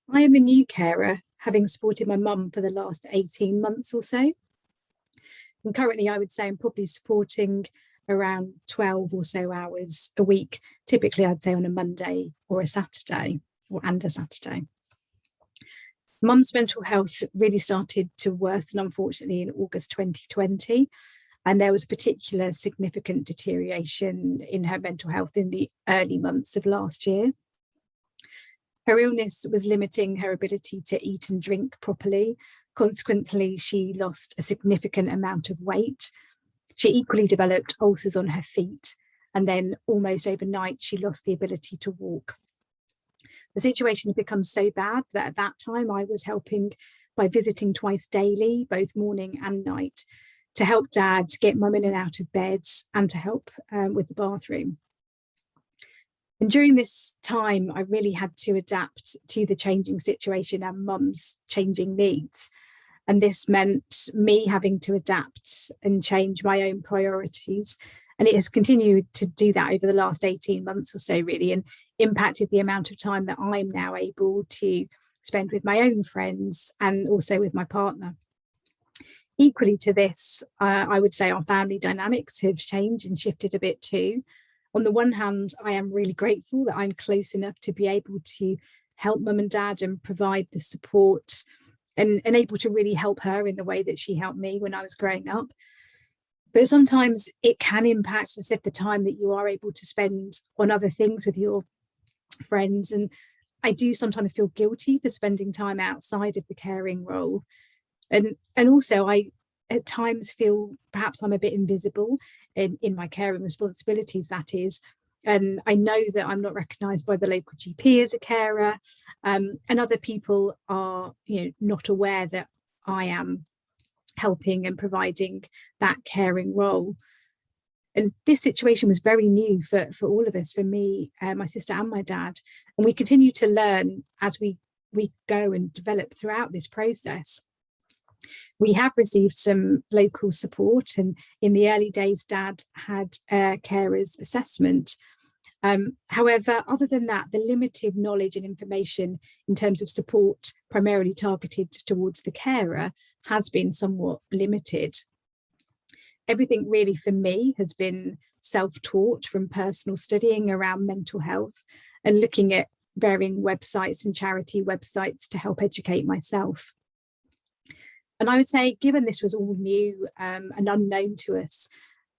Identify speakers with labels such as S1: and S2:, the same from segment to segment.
S1: I am a new carer, having supported my mum for the last 18 months or so. And currently, I would say I'm probably supporting around 12 or so hours a week, typically, I'd say on a Monday or a Saturday and a Saturday. Mum's mental health really started to worsen, unfortunately, in August 2020. And there was a particular significant deterioration in her mental health in the early months of last year. Her illness was limiting her ability to eat and drink properly. Consequently, she lost a significant amount of weight. She equally developed ulcers on her feet. And then almost overnight, she lost the ability to walk. The situation had become so bad that at that time I was helping by visiting twice daily, both morning and night, to help Dad get Mum in and out of bed and to help with the bathroom. And during this time, I really had to adapt to the changing situation and Mum's changing needs. And this meant me having to adapt and change my own priorities. And it has continued to do that over the last 18 months or so, really, and impacted the amount of time that I'm now able to spend with my own friends and also with my partner. Equally to this, I would say our family dynamics have changed and shifted a bit too. On the one hand, I am really grateful that I'm close enough to be able to help Mum and Dad and provide the support and able to really help her in the way that she helped me when I was growing up. But sometimes it can impact, as I said, the time that you are able to spend on other things with your friends. And I do sometimes feel guilty for spending time outside of the caring role. And also I at times feel perhaps I'm a bit invisible in my caring responsibilities, that is. And I know that I'm not recognised by the local GP as a carer, and other people are, not aware that I am helping and providing that caring role. And this situation was very new for all of us, for me, my sister and my dad. And we continue to learn as we go and develop throughout this process. We have received some local support, and in the early days, Dad had a carer's assessment. However, other than that, the limited knowledge and information in terms of support primarily targeted towards the carer has been somewhat limited. Everything really for me has been self-taught, from personal studying around mental health and looking at varying websites and charity websites to help educate myself. And I would say, given this was all new and unknown to us,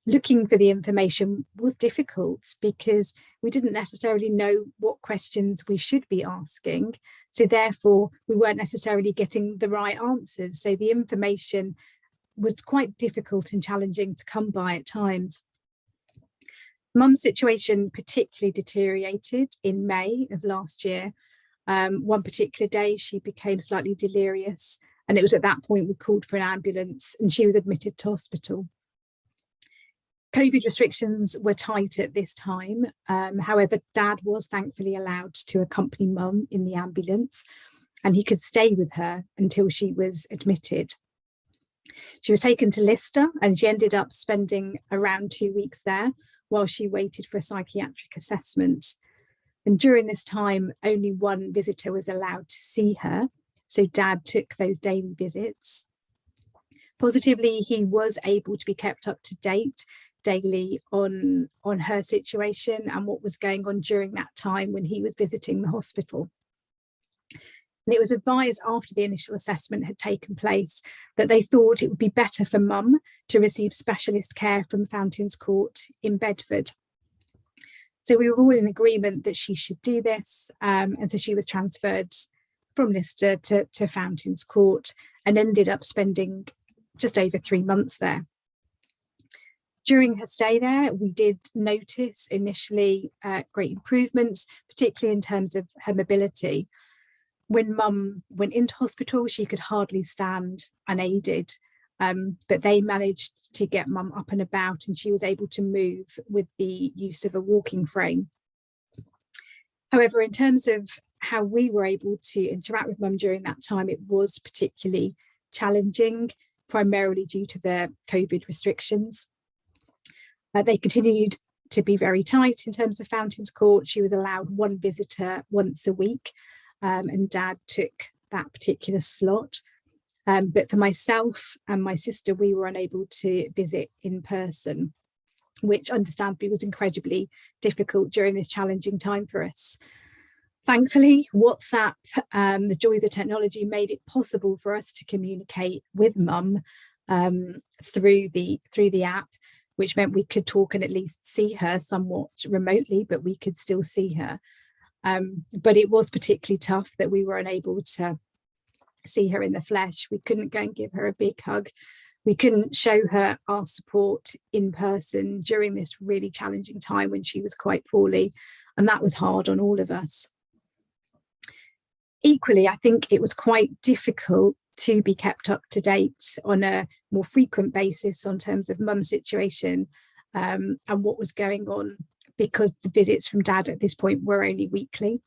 S1: looking for the information was difficult because we didn't necessarily know what questions we should be asking. So therefore, we weren't necessarily getting the right answers. So the information was quite difficult and challenging to come by at times. Mum's situation particularly deteriorated in May of last year. One particular day, she became slightly delirious, and it was at that point we called for an ambulance and she was admitted to hospital. COVID restrictions were tight at this time. However, Dad was thankfully allowed to accompany Mum in the ambulance, and he could stay with her until she was admitted. She was taken to Lister and she ended up spending around 2 weeks there while she waited for a psychiatric assessment. And during this time, only one visitor was allowed to see her. So Dad took those daily visits. Positively, he was able to be kept up to date daily on her situation and what was going on during that time when he was visiting the hospital. And it was advised after the initial assessment had taken place that they thought it would be better for Mum to receive specialist care from Fountains Court in Bedford. So we were all in agreement that she should do this. And so she was transferred from Lister to Fountains Court and ended up spending just over 3 months there. During her stay there, we did notice initially great improvements, particularly in terms of her mobility. When Mum went into hospital, she could hardly stand unaided, but they managed to get Mum up and about and she was able to move with the use of a walking frame. However, in terms of how we were able to interact with Mum during that time, it was particularly challenging, primarily due to the COVID restrictions. They continued to be very tight in terms of Fountains Court. She was allowed one visitor once a week. and Dad took that particular slot. But for myself and my sister, we were unable to visit in person, which understandably was incredibly difficult during this challenging time for us. Thankfully, WhatsApp, the joys of technology, made it possible for us to communicate with Mum through the app, which meant we could talk and at least see her somewhat remotely, but we could still see her. But it was particularly tough that we were unable to see her in the flesh. We couldn't go and give her a big hug. We couldn't show her our support in person during this really challenging time when she was quite poorly, and that was hard on all of us. Equally, I think it was quite difficult to be kept up to date on a more frequent basis on terms of Mum's situation and what was going on, because the visits from Dad at this point were only weekly.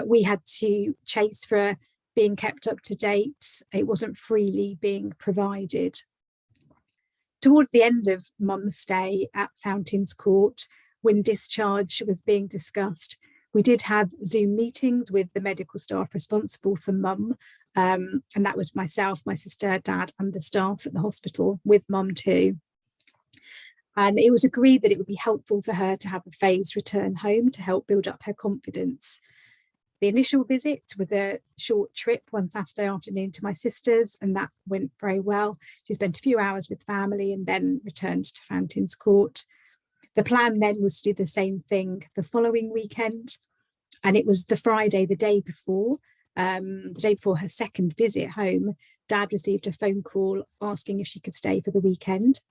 S1: We had to chase for being kept up to date. It wasn't freely being provided. Towards the end of Mum's stay at Fountains Court, when discharge was being discussed, we did have Zoom meetings with the medical staff responsible for Mum, and that was myself, my sister, Dad, and the staff at the hospital, with Mum too. And it was agreed that it would be helpful for her to have a phased return home to help build up her confidence. The initial visit was a short trip one Saturday afternoon to my sister's, and that went very well. She spent a few hours with family and then returned to Fountains Court. The plan then was to do the same thing the following weekend, and it was the Friday, the day before her second visit home, Dad received a phone call asking if she could stay for the weekend.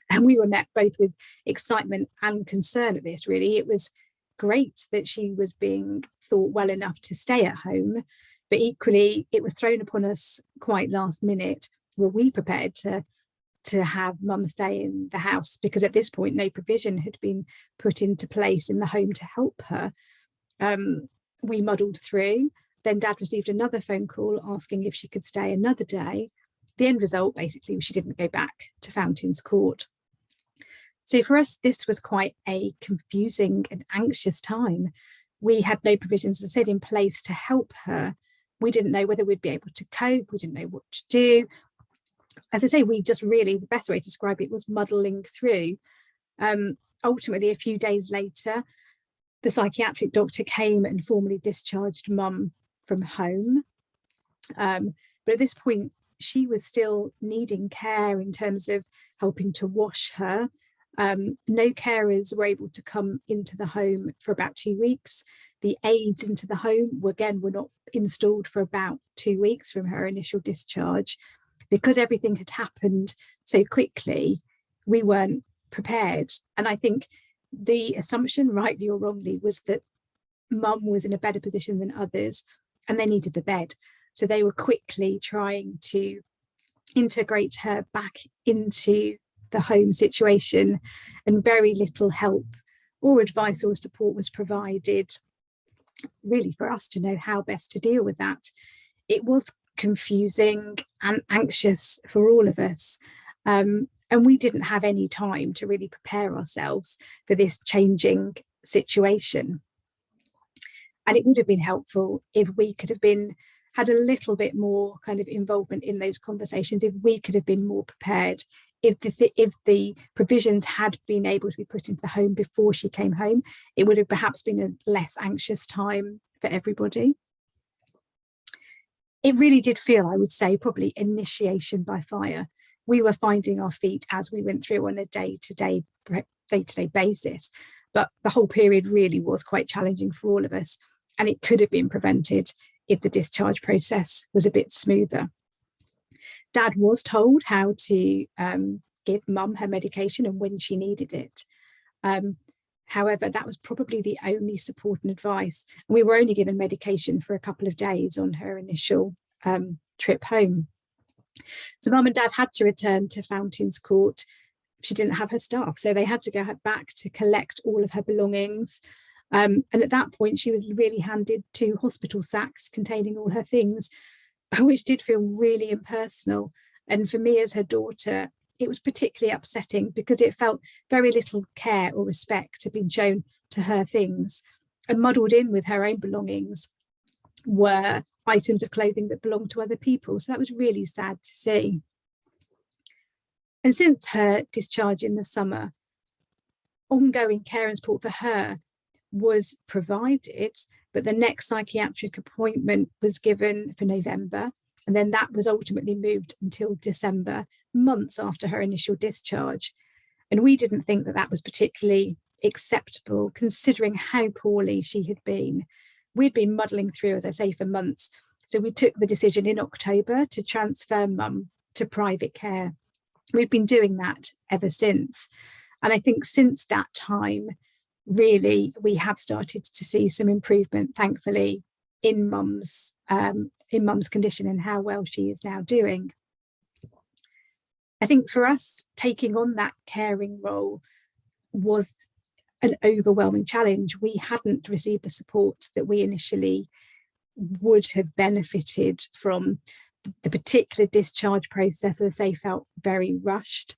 S1: And we were met both with excitement and concern at this, really. It was great that she was being thought well enough to stay at home, but equally it was thrown upon us quite last minute. Were we prepared to have Mum stay in the house? Because at this point no provision had been put into place in the home to help her. We muddled through. Then Dad received another phone call asking if she could stay another day. The end result basically was she didn't go back to Fountains Court. So for us, this was quite a confusing and anxious time. We had no provisions, as I said, in place to help her. We didn't know whether we'd be able to cope. We didn't know what to do. As I say, we just really, the best way to describe it was muddling through. Ultimately, a few days later, the psychiatric doctor came and formally discharged Mum from home. But at this point, she was still needing care in terms of helping to wash her. No carers were able to come into the home for about 2 weeks. The aids into the home were not installed for about 2 weeks from her initial discharge. Because everything had happened so quickly, we weren't prepared. And I think the assumption, rightly or wrongly, was that Mum was in a better position than others and they needed the bed. So they were quickly trying to integrate her back into the home situation, and very little help or advice or support was provided really for us to know how best to deal with that. It was confusing and anxious for all of us, and we didn't have any time to really prepare ourselves for this changing situation. And it would have been helpful if we could have had a little bit more kind of involvement in those conversations, if we could have been more prepared, if the provisions had been able to be put into the home before she came home, it would have perhaps been a less anxious time for everybody. It really did feel, I would say, probably initiation by fire. We were finding our feet as we went through on a day-to-day basis, but the whole period really was quite challenging for all of us, and it could have been prevented if the discharge process was a bit smoother. Dad was told how to give Mum her medication and when she needed it. However, that was probably the only support and advice. And we were only given medication for a couple of days on her initial trip home. So Mum and Dad had to return to Fountains Court. She didn't have her staff, so they had to go back to collect all of her belongings. And at that point, she was really handed 2 hospital sacks containing all her things, which did feel really impersonal. And for me as her daughter, it was particularly upsetting because it felt very little care or respect had been shown to her things. and muddled in with her own belongings were items of clothing that belonged to other people. So that was really sad to see. And since her discharge in the summer, ongoing care and support for her was provided, but the next psychiatric appointment was given for November. And then that was ultimately moved until December, months after her initial discharge. And we didn't think that that was particularly acceptable, considering how poorly she had been. We'd been muddling through, as I say, for months. So we took the decision in October to transfer Mum to private care. We've been doing that ever since. And I think since that time, really, we have started to see some improvement, thankfully, in Mum's condition and how well she is now doing. I think for us, taking on that caring role was an overwhelming challenge. We hadn't received the support that we initially would have benefited from. The particular discharge process, as they felt very rushed.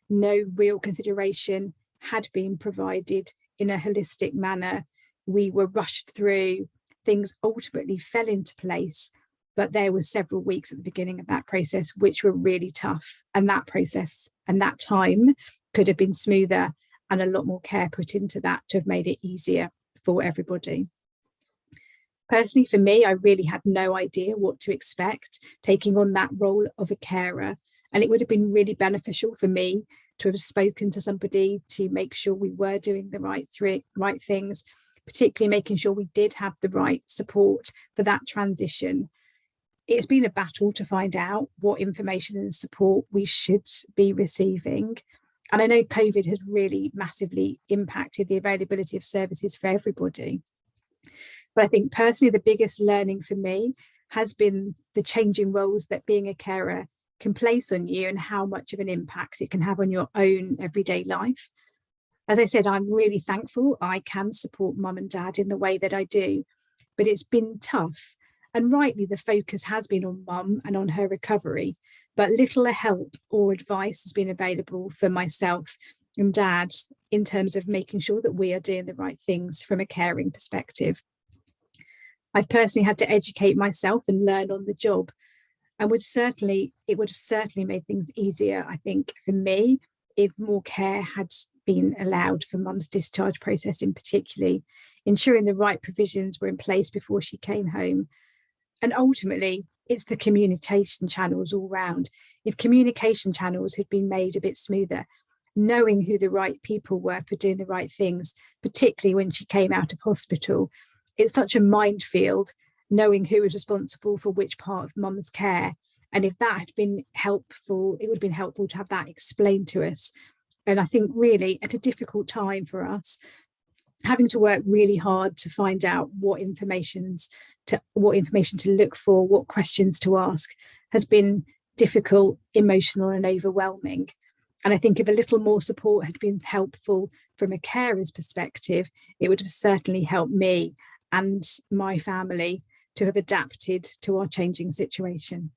S1: No real consideration had been provided in a holistic manner. We were rushed through. Things ultimately fell into place, but there were several weeks at the beginning of that process which were really tough, and that process and that time could have been smoother and a lot more care put into that to have made it easier for everybody. Personally, for me, I really had no idea what to expect taking on that role of a carer. And it would have been really beneficial for me to have spoken to somebody to make sure we were doing the right things, particularly making sure we did have the right support for that transition. It's been a battle to find out what information and support we should be receiving. And I know COVID has really massively impacted the availability of services for everybody. But I think personally, the biggest learning for me has been the changing roles that being a carer can place on you and how much of an impact it can have on your own everyday life. As I said, I'm really thankful I can support Mum and Dad in the way that I do, but it's been tough. And rightly, the focus has been on Mum and on her recovery, but little help or advice has been available for myself and Dad in terms of making sure that we are doing the right things from a caring perspective. I've personally had to educate myself and learn on the job, and it would have certainly made things easier, I think, for me, if more care had been allowed for Mum's discharge process, in particularly ensuring the right provisions were in place before she came home. And ultimately, it's the communication channels all round. If communication channels had been made a bit smoother, knowing who the right people were for doing the right things, particularly when she came out of hospital, it's such a minefield, knowing who was responsible for which part of Mum's care. And if that had been helpful, it would have been helpful to have that explained to us. And I think really at a difficult time for us, having to work really hard to find out what information to look for, what questions to ask, has been difficult, emotional and overwhelming. And I think if a little more support had been helpful from a carer's perspective, it would have certainly helped me and my family to have adapted to our changing situation.